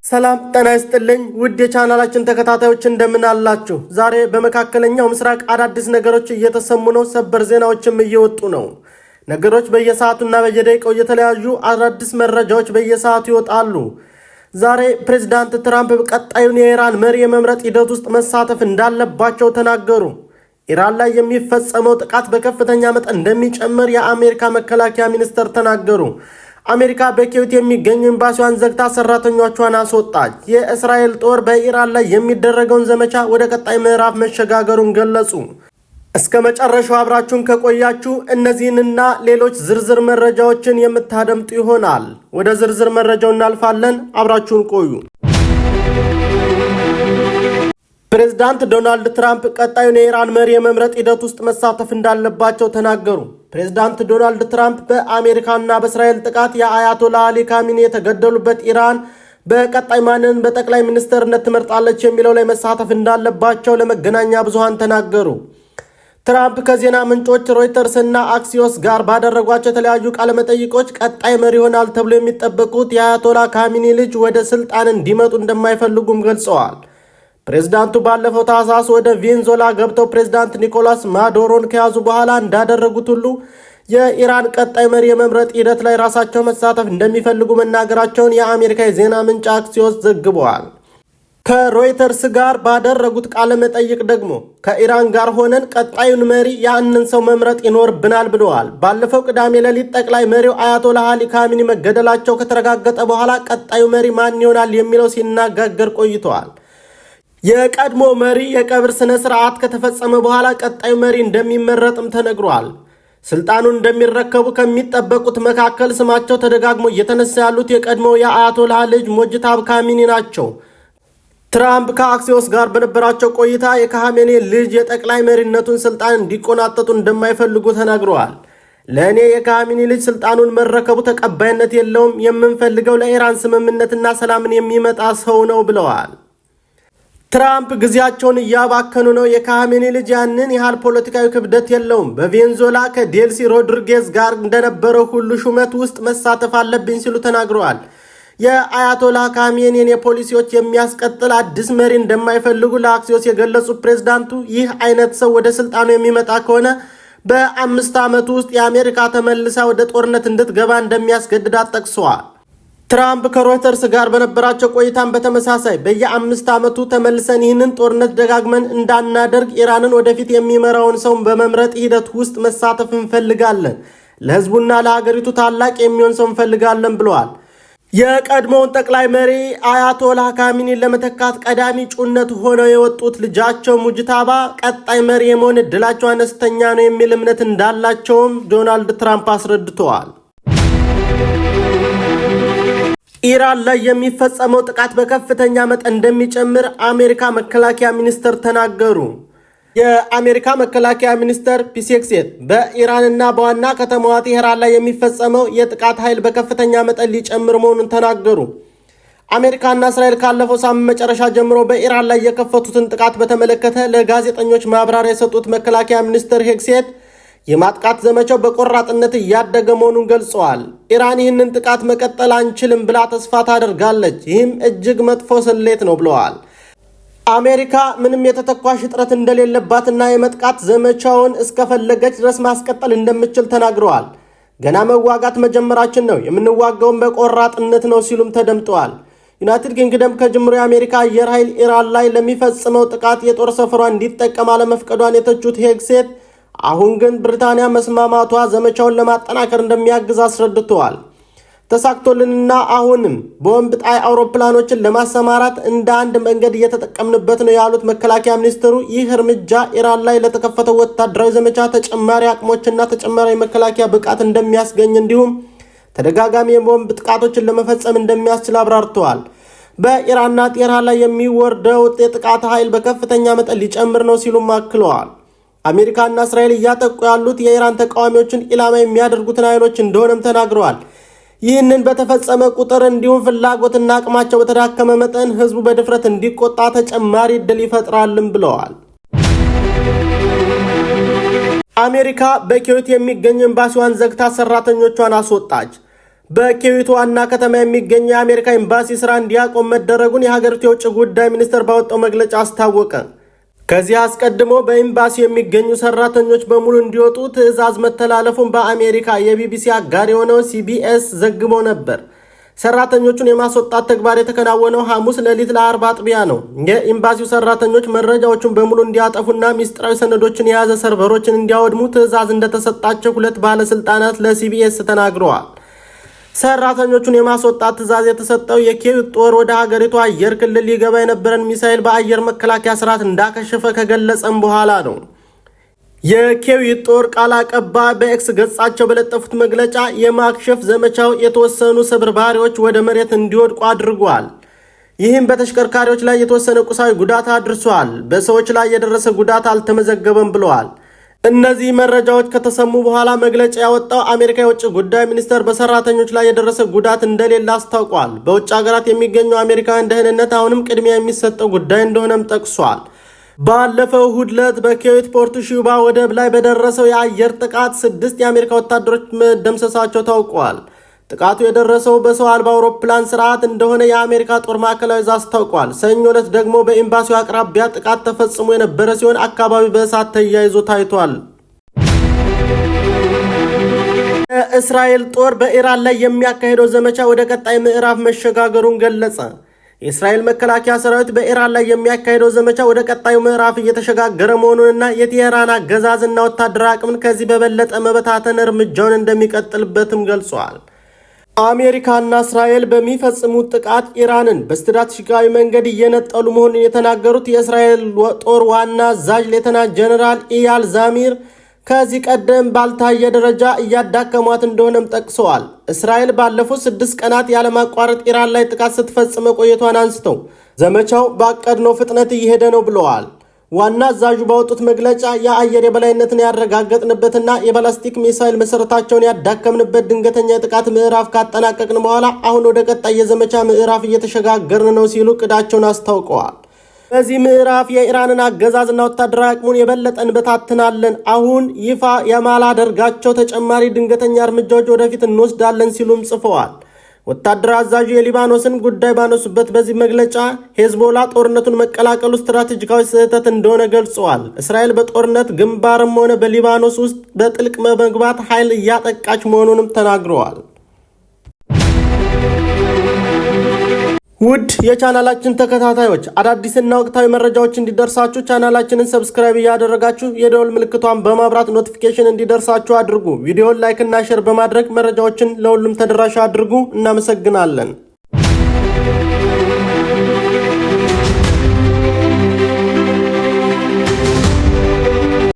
ሰላም ጤና ይስጥልኝ ውድ የቻናላችን ተከታታዮች እንደምን አላችሁ? ዛሬ በመካከለኛው ምስራቅ አዳዲስ ነገሮች እየተሰሙ ነው። ሰበር ዜናዎችም እየወጡ ነው። ነገሮች በየሰዓቱና በየደቂቃው የተለያዩ አዳዲስ መረጃዎች በየሰዓቱ ይወጣሉ። ዛሬ ፕሬዝዳንት ትራምፕ ቀጣዩን የኢራን መሪ የመምረጥ ሂደት ውስጥ መሳተፍ እንዳለባቸው ተናገሩ። ኢራን ላይ የሚፈጸመው ጥቃት በከፍተኛ መጠን እንደሚጨምር የአሜሪካ መከላከያ ሚኒስትር ተናገሩ። አሜሪካ በኩዌት የሚገኙ ኤምባሲዋን ዘግታ ሰራተኞቿን አስወጣች። የእስራኤል ጦር በኢራን ላይ የሚደረገውን ዘመቻ ወደ ቀጣይ ምዕራፍ መሸጋገሩን ገለጹ። እስከ መጨረሻው አብራችሁን ከቆያችሁ እነዚህንና ሌሎች ዝርዝር መረጃዎችን የምታደምጡ ይሆናል። ወደ ዝርዝር መረጃው እናልፋለን። አብራችሁን ቆዩ። ፕሬዝዳንት ዶናልድ ትራምፕ ቀጣዩን የኢራን መሪ የመምረጥ ሂደት ውስጥ መሳተፍ እንዳለባቸው ተናገሩ። ፕሬዝዳንት ዶናልድ ትራምፕ በአሜሪካና በእስራኤል ጥቃት የአያቶላ አሊ ካሚኒ የተገደሉበት ኢራን በቀጣይ ማንን በጠቅላይ ሚኒስትርነት ትመርጣለች የሚለው ላይ መሳተፍ እንዳለባቸው ለመገናኛ ብዙሃን ተናገሩ። ትራምፕ ከዜና ምንጮች ሮይተርስ እና አክሲዮስ ጋር ባደረጓቸው የተለያዩ ቃለመጠይቆች ቀጣይ መሪ ይሆናል ተብሎ የሚጠበቁት የአያቶላ ካሚኒ ልጅ ወደ ስልጣን እንዲመጡ እንደማይፈልጉም ገልጸዋል። ፕሬዝዳንቱ ባለፈው ታህሳስ ወደ ቬንዙዌላ ገብተው ፕሬዝዳንት ኒኮላስ ማዱሮን ከያዙ በኋላ እንዳደረጉት ሁሉ የኢራን ቀጣይ መሪ የመምረጥ ሂደት ላይ ራሳቸው መሳተፍ እንደሚፈልጉ መናገራቸውን የአሜሪካ የዜና ምንጭ አክሲዮስ ዘግበዋል። ከሮይተርስ ጋር ባደረጉት ቃለ መጠይቅ ደግሞ ከኢራን ጋር ሆነን ቀጣዩን መሪ ያንን ሰው መምረጥ ይኖርብናል ብለዋል። ባለፈው ቅዳሜ ሌሊት ጠቅላይ መሪው አያቶላ አሊ ካሚኒ መገደላቸው ከተረጋገጠ በኋላ ቀጣዩ መሪ ማን ይሆናል የሚለው ሲነጋገር ቆይተዋል። የቀድሞ መሪ የቀብር ስነ ስርዓት ከተፈጸመ በኋላ ቀጣዩ መሪ እንደሚመረጥም ተነግሯል። ስልጣኑን እንደሚረከቡ ከሚጠበቁት መካከል ስማቸው ተደጋግሞ እየተነሳ ያሉት የቀድሞው የአያቶላህ ልጅ ሞጅታባ ካሚኒ ናቸው። ትራምፕ ከአክሲዮስ ጋር በነበራቸው ቆይታ የካሜኒ ልጅ የጠቅላይ መሪነቱን ስልጣን እንዲቆናጠጡ እንደማይፈልጉ ተናግረዋል። ለእኔ የካሜኒ ልጅ ስልጣኑን መረከቡ ተቀባይነት የለውም፣ የምንፈልገው ለኢራን ስምምነትና ሰላምን የሚመጣ ሰው ነው ብለዋል። ትራምፕ ጊዜያቸውን እያባከኑ ነው። የካሜኒ ልጅ ያንን ያህል ፖለቲካዊ ክብደት የለውም። በቬንዙዌላ ከዴልሲ ሮድሪጌዝ ጋር እንደነበረው ሁሉ ሹመት ውስጥ መሳተፍ አለብኝ ሲሉ ተናግረዋል። የአያቶላ ካሜኒን የፖሊሲዎች የሚያስቀጥል አዲስ መሪ እንደማይፈልጉ ለአክሲዮስ የገለጹት ፕሬዝዳንቱ ይህ አይነት ሰው ወደ ስልጣኑ የሚመጣ ከሆነ በ5 ዓመቱ ውስጥ የአሜሪካ ተመልሳ ወደ ጦርነት እንድትገባ እንደሚያስገድዳት ጠቅሰዋል። ትራምፕ ከሮይተርስ ጋር በነበራቸው ቆይታም በተመሳሳይ በየ5 ዓመቱ ተመልሰን ይህንን ጦርነት ደጋግመን እንዳናደርግ ኢራንን ወደፊት የሚመራውን ሰው በመምረጥ ሂደት ውስጥ መሳተፍ እንፈልጋለን፣ ለህዝቡና ለሀገሪቱ ታላቅ የሚሆን ሰው እንፈልጋለን ብለዋል። የቀድሞውን ጠቅላይ መሪ አያቶላ ካሚኒን ለመተካት ቀዳሚ እጩነት ሆነው የወጡት ልጃቸው ሙጅታባ ቀጣይ መሪ የመሆን እድላቸው አነስተኛ ነው የሚል እምነት እንዳላቸውም ዶናልድ ትራምፕ አስረድተዋል። ኢራን ላይ የሚፈጸመው ጥቃት በከፍተኛ መጠን እንደሚጨምር አሜሪካ መከላከያ ሚኒስትር ተናገሩ። የአሜሪካ መከላከያ ሚኒስትር ፒሴክሴት በኢራንና በዋና ከተማዋ ቴህራን ላይ የሚፈጸመው የጥቃት ኃይል በከፍተኛ መጠን ሊጨምር መሆኑን ተናገሩ። አሜሪካና እስራኤል ካለፈው ሳምንት መጨረሻ ጀምሮ በኢራን ላይ የከፈቱትን ጥቃት በተመለከተ ለጋዜጠኞች ማብራሪያ የሰጡት መከላከያ ሚኒስትር ሄግሴት የማጥቃት ዘመቻው በቆራጥነት እያደገ መሆኑን ገልጸዋል። ኢራን ይህንን ጥቃት መቀጠል አንችልም ብላ ተስፋ ታደርጋለች፣ ይህም እጅግ መጥፎ ስሌት ነው ብለዋል። አሜሪካ ምንም የተተኳሽ እጥረት እንደሌለባትና የመጥቃት ዘመቻውን እስከፈለገች ድረስ ማስቀጠል እንደምትችል ተናግረዋል። ገና መዋጋት መጀመራችን ነው፣ የምንዋጋውን በቆራጥነት ነው ሲሉም ተደምጠዋል። ዩናይትድ ኪንግደም ከጅምሮ የአሜሪካ አየር ኃይል ኢራን ላይ ለሚፈጽመው ጥቃት የጦር ሰፈሯ እንዲጠቀም አለመፍቀዷን የተቹት ሄግሴት አሁን ግን ብሪታንያ መስማማቷ ዘመቻውን ለማጠናከር እንደሚያግዝ አስረድተዋል። ተሳክቶልንና አሁንም ቦምብ ጣይ አውሮፕላኖችን ለማሰማራት እንደ አንድ መንገድ እየተጠቀምንበት ነው ያሉት መከላከያ ሚኒስትሩ ይህ እርምጃ ኢራን ላይ ለተከፈተው ወታደራዊ ዘመቻ ተጨማሪ አቅሞችና ተጨማሪ መከላከያ ብቃት እንደሚያስገኝ እንዲሁም ተደጋጋሚ የቦምብ ጥቃቶችን ለመፈጸም እንደሚያስችል አብራርተዋል። በኢራንና ቴህራን ላይ የሚወርደው የጥቃት ኃይል በከፍተኛ መጠን ሊጨምር ነው ሲሉም አክለዋል። አሜሪካና እስራኤል እያጠቁ ያሉት የኢራን ተቃዋሚዎችን ኢላማ የሚያደርጉትን ኃይሎች እንደሆነም ተናግረዋል። ይህንን በተፈጸመ ቁጥር እንዲሁም ፍላጎትና አቅማቸው በተዳከመ መጠን ህዝቡ በድፍረት እንዲቆጣ ተጨማሪ እድል ይፈጥራልም ብለዋል። አሜሪካ በኩዌት የሚገኝ ኤምባሲዋን ዘግታ ሰራተኞቿን አስወጣች። በኩዌት ዋና ከተማ የሚገኘው የአሜሪካ ኤምባሲ ስራ እንዲያቆም መደረጉን የሀገሪቱ የውጭ ጉዳይ ሚኒስቴር ባወጣው መግለጫ አስታወቀ። ከዚህ አስቀድሞ በኤምባሲው የሚገኙ ሰራተኞች በሙሉ እንዲወጡ ትዕዛዝ መተላለፉን በአሜሪካ የቢቢሲ አጋር የሆነው ሲቢኤስ ዘግቦ ነበር። ሰራተኞቹን የማስወጣት ተግባር የተከናወነው ሐሙስ ሌሊት ለአርብ አጥቢያ ነው። የኤምባሲው ሰራተኞች መረጃዎቹን በሙሉ እንዲያጠፉና ሚስጥራዊ ሰነዶችን የያዘ ሰርቨሮችን እንዲያወድሙ ትዕዛዝ እንደተሰጣቸው ሁለት ባለስልጣናት ለሲቢኤስ ተናግረዋል። ሰራተኞቹን የማስወጣት ትዕዛዝ የተሰጠው የኩዌት ጦር ወደ ሀገሪቱ አየር ክልል ሊገባ የነበረን ሚሳኤል በአየር መከላከያ ስርዓት እንዳከሸፈ ከገለጸም በኋላ ነው። የኩዌት ጦር ቃል አቀባይ በኤክስ ገጻቸው በለጠፉት መግለጫ የማክሸፍ ዘመቻው የተወሰኑ ስብርባሪዎች ወደ መሬት እንዲወድቁ አድርጓል። ይህም በተሽከርካሪዎች ላይ የተወሰነ ቁሳዊ ጉዳት አድርሷል። በሰዎች ላይ የደረሰ ጉዳት አልተመዘገበም ብለዋል። እነዚህ መረጃዎች ከተሰሙ በኋላ መግለጫ ያወጣው አሜሪካ የውጭ ጉዳይ ሚኒስቴር በሰራተኞች ላይ የደረሰ ጉዳት እንደሌለ አስታውቋል። በውጭ ሀገራት የሚገኙ አሜሪካውያን ደህንነት አሁንም ቅድሚያ የሚሰጠው ጉዳይ እንደሆነም ጠቅሷል። ባለፈው እሁድ ዕለት በኩዌት ፖርት ሹባ ወደብ ላይ በደረሰው የአየር ጥቃት 6 የአሜሪካ ወታደሮች መደምሰሳቸው ታውቋል። ጥቃቱ የደረሰው በሰው አልባ አውሮፕላን ስርዓት እንደሆነ የአሜሪካ ጦር ማዕከላዊ ዕዝ አስታውቋል። ሰኞ ዕለት ደግሞ በኤምባሲው አቅራቢያ ጥቃት ተፈጽሞ የነበረ ሲሆን አካባቢው በእሳት ተያይዞ ታይቷል። የእስራኤል ጦር በኢራን ላይ የሚያካሄደው ዘመቻ ወደ ቀጣይ ምዕራፍ መሸጋገሩን ገለጸ። የእስራኤል መከላከያ ሰራዊት በኢራን ላይ የሚያካሄደው ዘመቻ ወደ ቀጣዩ ምዕራፍ እየተሸጋገረ መሆኑንና የቴህራን አገዛዝና ወታደራዊ አቅምን ከዚህ በበለጠ መበታተን እርምጃውን እንደሚቀጥልበትም ገልጿል። አሜሪካና እስራኤል በሚፈጽሙት ጥቃት ኢራንን በስትራቴጂካዊ መንገድ እየነጠሉ መሆኑን የተናገሩት የእስራኤል ጦር ዋና አዛዥ ሌተናንት ጀነራል ኢያል ዛሚር ከዚህ ቀደም ባልታየ ደረጃ እያዳከሟት እንደሆነም ጠቅሰዋል። እስራኤል ባለፉት 6 ቀናት ያለማቋረጥ ኢራን ላይ ጥቃት ስትፈጽም መቆየቷን አንስተው ዘመቻው ባቀድነው ፍጥነት እየሄደ ነው ብለዋል። ዋና አዛዡ ባወጡት መግለጫ የአየር የበላይነትን ያረጋገጥንበትና የባላስቲክ ሚሳይል መሰረታቸውን ያዳከምንበት ድንገተኛ የጥቃት ምዕራፍ ካጠናቀቅን በኋላ አሁን ወደ ቀጣይ የዘመቻ ምዕራፍ እየተሸጋገርን ነው ሲሉ እቅዳቸውን አስታውቀዋል። በዚህ ምዕራፍ የኢራንን አገዛዝና ወታደራዊ አቅሙን የበለጠ እንበታትናለን። አሁን ይፋ የማላደርጋቸው ተጨማሪ ድንገተኛ እርምጃዎች ወደፊት እንወስዳለን ሲሉም ጽፈዋል። ወታደራዊ አዛዡ የሊባኖስን ጉዳይ ባነሱበት በዚህ መግለጫ ሄዝቦላ ጦርነቱን መቀላቀሉ ስትራቴጂካዊ ስህተት እንደሆነ ገልጸዋል። እስራኤል በጦርነት ግንባርም ሆነ በሊባኖስ ውስጥ በጥልቅ በመግባት ኃይል እያጠቃች መሆኑንም ተናግረዋል። ውድ የቻናላችን ተከታታዮች አዳዲስና ወቅታዊ መረጃዎች እንዲደርሳችሁ ቻናላችንን ሰብስክራይብ እያደረጋችሁ የደወል ምልክቷን በማብራት ኖቲፊኬሽን እንዲደርሳችሁ አድርጉ። ቪዲዮውን ላይክ እና ሼር በማድረግ መረጃዎችን ለሁሉም ተደራሽ አድርጉ። እናመሰግናለን።